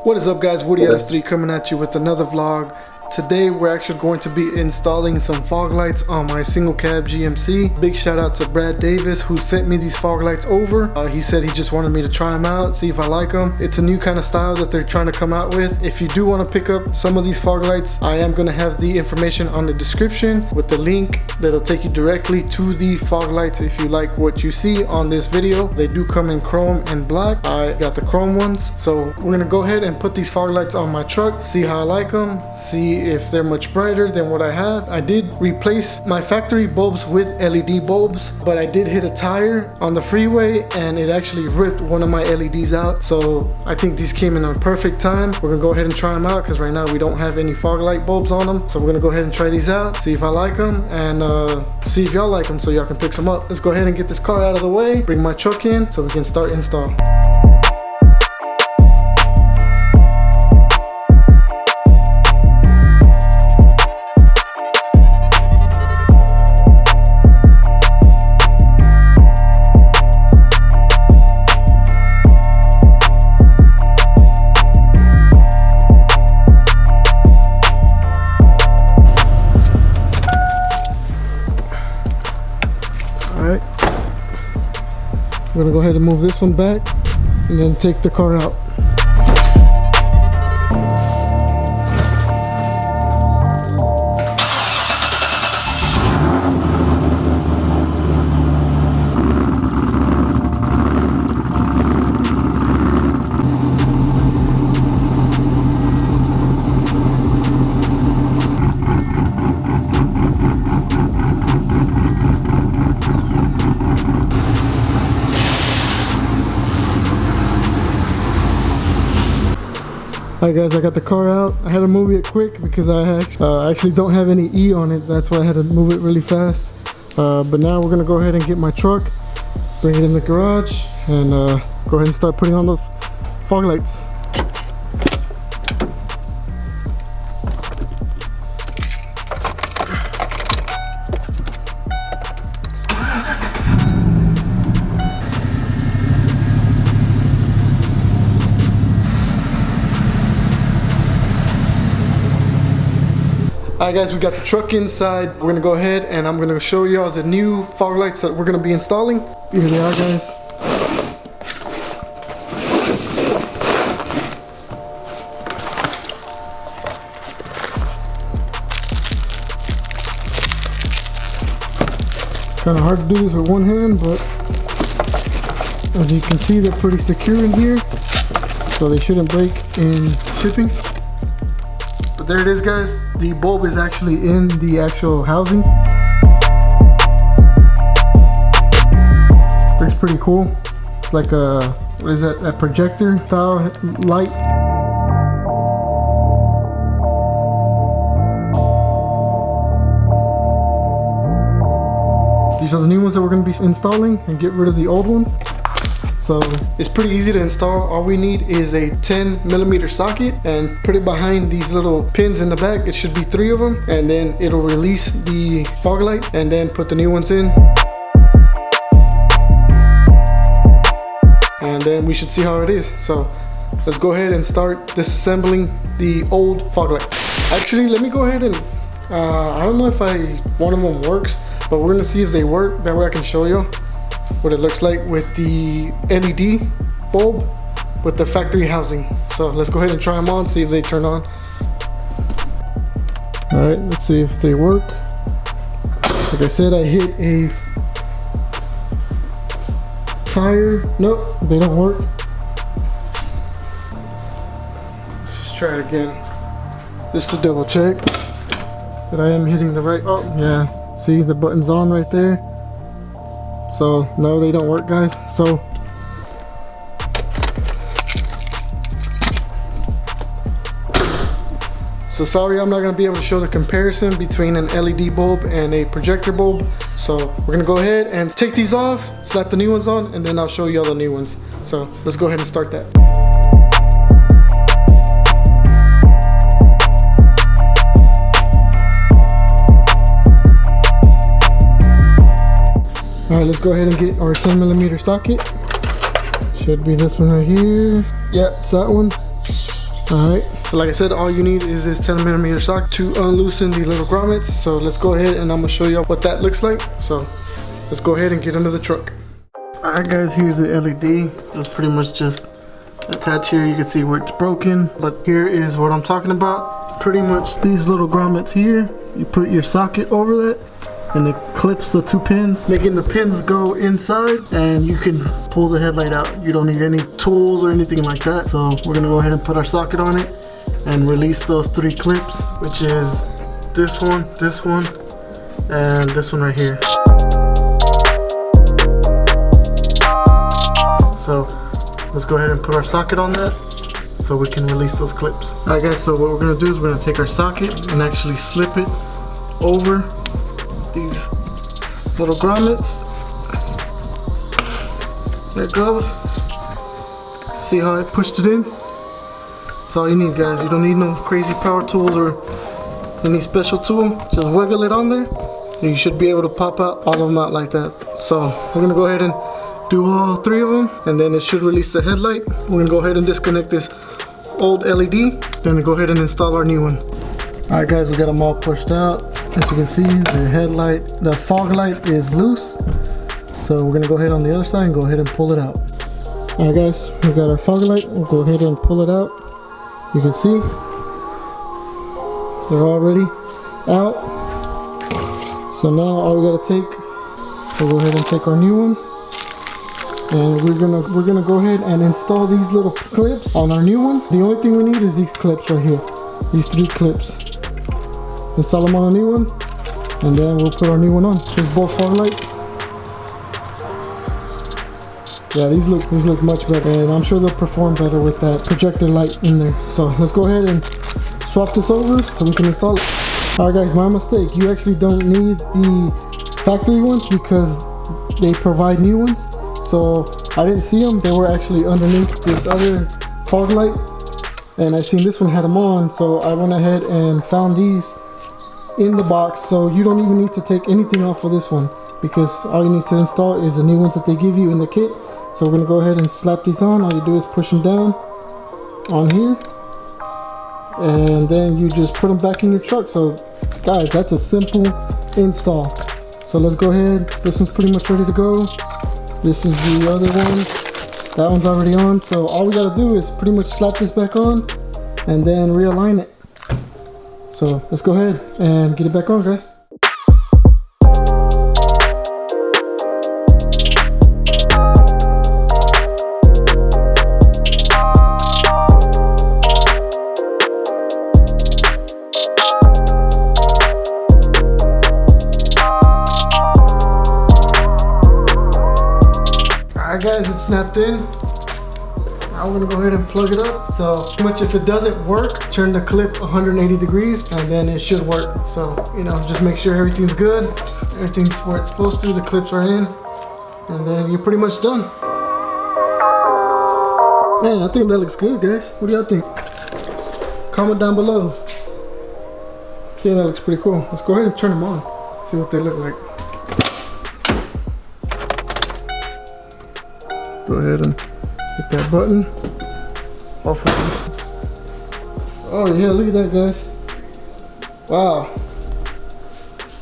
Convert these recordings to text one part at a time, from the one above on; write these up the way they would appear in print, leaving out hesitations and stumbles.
What is up, guys? Woody S3 coming at you with another vlog. Today we're actually going to be installing some fog lights on my single cab GMC. Big shout out to Brad Davis who sent me these fog lights over. He said he just wanted me to try them out, see if I like them. It's a new kind of style that they're trying to come out with. If you do want to pick up some of these fog lights, I am going to have the information on the description with the link that'll take you directly to the fog lights if you like what you see on this video. They do come in chrome and black. I got the chrome ones, so we're going to go ahead and put these fog lights on my truck, see how I like them, see if they're much brighter than what I have. I did replace my factory bulbs with LED bulbs, but I did hit a tire on the freeway and it actually ripped one of my LEDs out. So I think these came in on perfect time. We're gonna go ahead and try them out because right now we don't have any fog light bulbs on them. So we're gonna go ahead and try these out, see if I like them, and see if y'all like them so y'all can pick some up. Let's go ahead and get this car out of the way, bring my truck in so we can start install. Alright, I'm gonna go ahead and move this one back and then take the car out. Alright guys, I got the car out. I had to move it quick because I actually don't have any E on it. That's why I had to move it really fast. But now we're gonna go ahead and get my truck, bring it in the garage, and go ahead and start putting on those fog lights. Alright guys, we got the truck inside. We're gonna go ahead and I'm gonna show you all the new fog lights that we're gonna be installing. Here they are, guys. It's kind of hard to do this with one hand, but as you can see, they're pretty secure in here, so they shouldn't break in shipping. But there it is, guys. The bulb is actually in the actual housing. Looks pretty cool. It's like a, what is that, a projector style light. These are the new ones that we're going to be installing and get rid of the old ones. So it's pretty easy to install. All we need is a 10mm socket and put it behind these little pins in the back. It should be 3 of them, and then it'll release the fog light and then put the new ones in. And then we should see how it is. So let's go ahead and start disassembling the old fog light. Actually, let me go ahead and I don't know if one of them works, but we're gonna see if they work. That way I can show you what it looks like with the LED bulb with the factory housing. So let's go ahead and try them on, see if they turn on. All right, let's see if they work. Like I said, I hit a tire. Nope, they don't work. Let's just try it again, just to double check that I am hitting the right. Oh yeah, see the button's on right there. So no, they don't work, guys. So sorry, I'm not gonna be able to show the comparison between an LED bulb and a projector bulb. So we're gonna go ahead and take these off, slap the new ones on, and then I'll show you all the new ones. So let's go ahead and start that. Alright, let's go ahead and get our 10mm socket. Should be this one right here. Yeah, it's that one. Alright, so like I said, all you need is this 10mm socket to unloosen the little grommets. So let's go ahead and I'm gonna show you what that looks like. So let's go ahead and get under the truck. Alright guys, here's the LED. It's pretty much just attached here. You can see where it's broken, but here is what I'm talking about. Pretty much these little grommets here, you put your socket over that and it clips the 2 pins, making the pins go inside, and you can pull the headlight out. You don't need any tools or anything like that. So we're gonna go ahead and put our socket on it and release those 3 clips, which is this one, and this one right here. So let's go ahead and put our socket on that so we can release those clips. Alright guys, so what we're gonna do is we're gonna take our socket and actually slip it over these little grommets. There it goes. See how I pushed it in? That's all you need, guys. You don't need no crazy power tools or any special tool. Just wiggle it on there and you should be able to pop out all of them out like that. So we're gonna go ahead and do all 3 of them, and then it should release the headlight. We're gonna go ahead and disconnect this old LED, then go ahead and install our new one. Alright guys, we got them all pushed out. As you can see, the fog light is loose. So we're gonna go ahead on the other side and go ahead and pull it out. Alright guys, we got our fog light. We'll go ahead and pull it out. You can see they're already out. So now all we gotta take, we'll go ahead and take our new one, and we're gonna go ahead and install these little clips on our new one. The only thing we need is these clips right here, these 3 clips. Install them on the new one, and then we'll put our new one on. There's both fog lights. Yeah, these look much better, and I'm sure they'll perform better with that projector light in there. So let's go ahead and swap this over so we can install it. Alright guys, my mistake. You actually don't need the factory ones because they provide new ones. So I didn't see them. They were actually underneath this other fog light, and I seen this one had them on, so I went ahead and found these in the box. So you don't even need to take anything off of this one, because all you need to install is the new ones that they give you in the kit. So we're gonna go ahead and slap these on. All you do is push them down on here, and then you just put them back in your truck. So guys, that's a simple install. So let's go ahead. This one's pretty much ready to go. This is the other one. That one's already on. So all we gotta do is pretty much slap this back on and then realign it. So let's go ahead and get it back on, guys. Alright guys, it's snapped in. Now we're gonna go ahead and plug it up. So pretty much if it doesn't work, turn the clip 180 degrees and then it should work. So, you know, just make sure everything's good. Everything's where it's supposed to, the clips are in, and then you're pretty much done. Man, I think that looks good, guys. What do y'all think? Comment down below. I think that looks pretty cool. Let's go ahead and turn them on. See what they look like. Go ahead and hit that button. Off of it. Oh yeah, look at that, guys. Wow.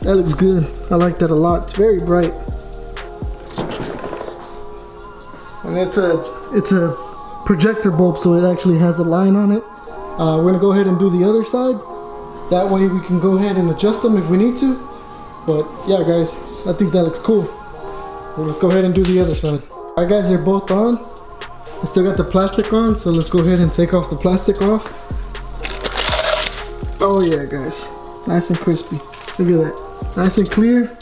That looks good. I like that a lot. It's very bright. And it's a projector bulb, so it actually has a line on it. We're gonna go ahead and do the other side. That way we can go ahead and adjust them if we need to. But yeah, guys, I think that looks cool. Well, let's go ahead and do the other side. Alright guys, they're both on. I still got the plastic on, so let's go ahead and take off the plastic off. Oh yeah, guys, nice and crispy. Look at that, nice and clear.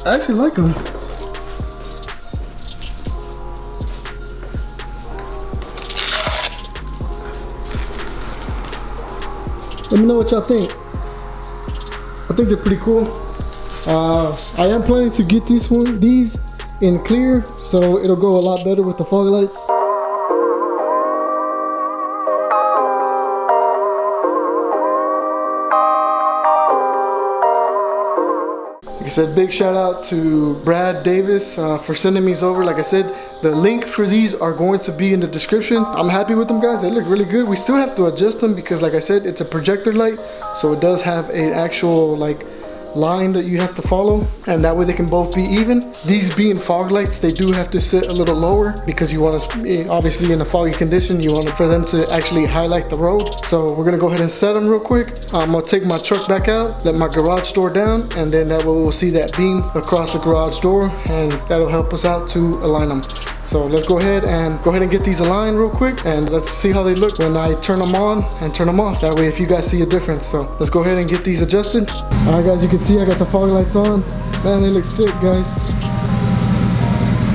I actually like them. Let me know what y'all think. I think they're pretty cool. I am planning to get these in clear, so it'll go a lot better with the fog lights. You can I said, big shout out to Brad Davis for sending these over. Like I said, the link for these are going to be in the description. I'm happy with them, guys. They look really good. We still have to adjust them because, like I said, it's a projector light, so it does have an actual like line that you have to follow, and that way they can both be even. These being fog lights, they do have to sit a little lower because you want to, obviously in a foggy condition, you want for them to actually highlight the road. So we're gonna go ahead and set them real quick. I'm gonna take my truck back out, let my garage door down, and then that way we'll see that beam across the garage door, and that'll help us out to align them. So let's go ahead and get these aligned real quick, and let's see how they look when I turn them on and turn them off. That way if you guys see a difference. So let's go ahead and get these adjusted. All right, guys, you can see I got the fog lights on. Man, they look sick, guys.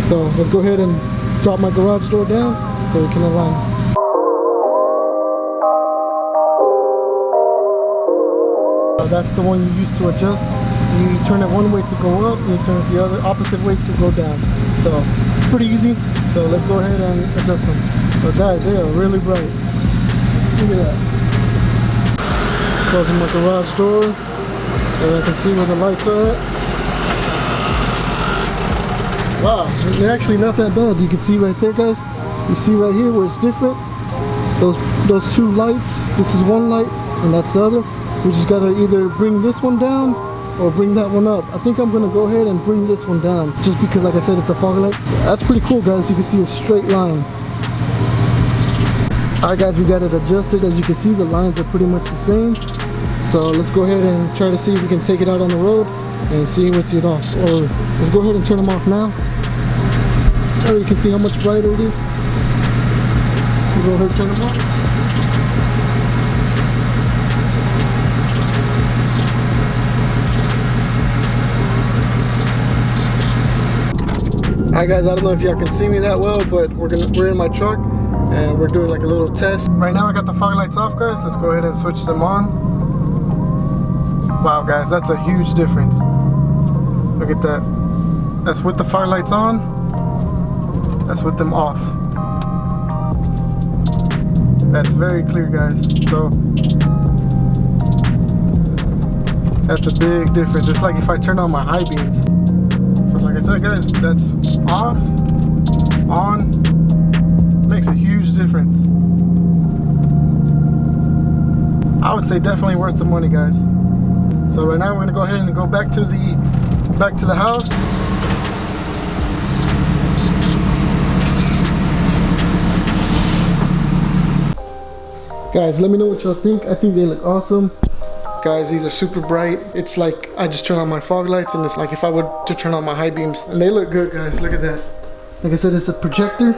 So let's go ahead and drop my garage door down so we can align. That's the one you use to adjust. You turn it one way to go up, and you turn it the other opposite way to go down. So it's pretty easy. So let's go ahead and adjust them. But guys, they are really bright. Look at that. Closing my garage door, and I can see where the lights are at. Wow, they're actually not that bad. You can see right there, guys. You see right here where it's different. Those two lights. This is one light, and that's the other. We just gotta either bring this one down or bring that one up. I think I'm gonna go ahead and bring this one down, just because, like I said, it's a fog light. That's pretty cool, guys. You can see a straight line. All right, guys, we got it adjusted. As you can see, the lines are pretty much the same. So let's go ahead and try to see if we can take it out on the road and see with it off. Or let's go ahead and turn them off now. There you can see how much brighter it is. We'll go ahead and turn them off. Alright, guys, I don't know if y'all can see me that well, but we're in my truck and we're doing like a little test. Right now I got the fog lights off, guys. Let's go ahead and switch them on. Wow, guys, that's a huge difference. Look at that. That's with the fog lights on. That's with them off. That's very clear, guys. So that's a big difference. It's like if I turn on my high beams. So like I said, guys, that's off, on, makes a huge difference. I would say definitely worth the money, guys. So right now we're gonna go ahead and go back to the house. Guys, let me know what y'all think. I think they look awesome. Guys, these are super bright. It's like I just turn on my fog lights, and it's like if I would to turn on my high beams, and they look good, guys. Look at that. Like I said, it's a projector,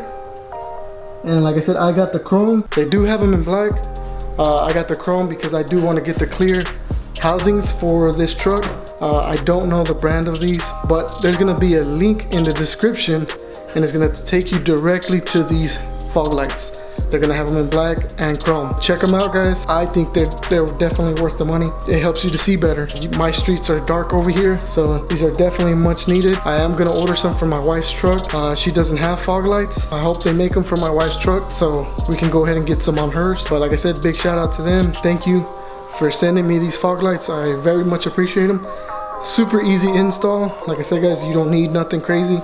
and like I said, I got the chrome. They do have them in black. I got the chrome because I do want to get the clear housings for this truck. I don't know the brand of these, but there's gonna be a link in the description, and it's gonna take you directly to these fog lights. They're gonna have them in black and chrome. Check them out, guys. I think they're definitely worth the money. It helps you to see better. My streets are dark over here, so these are definitely much needed. I am gonna order some for my wife's truck. She doesn't have fog lights. I hope they make them for my wife's truck so we can go ahead and get some on hers. But like I said, big shout out to them. Thank you for sending me these fog lights. I very much appreciate them. Super easy install. Like I said, guys, you don't need nothing crazy.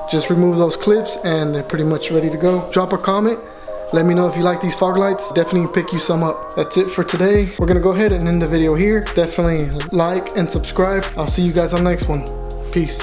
Just remove those clips and they're pretty much ready to go. Drop a comment. Let me know if you like these fog lights. Definitely pick you some up. That's it for today. We're gonna go ahead and end the video here. Definitely like and subscribe. I'll see you guys on the next one. Peace.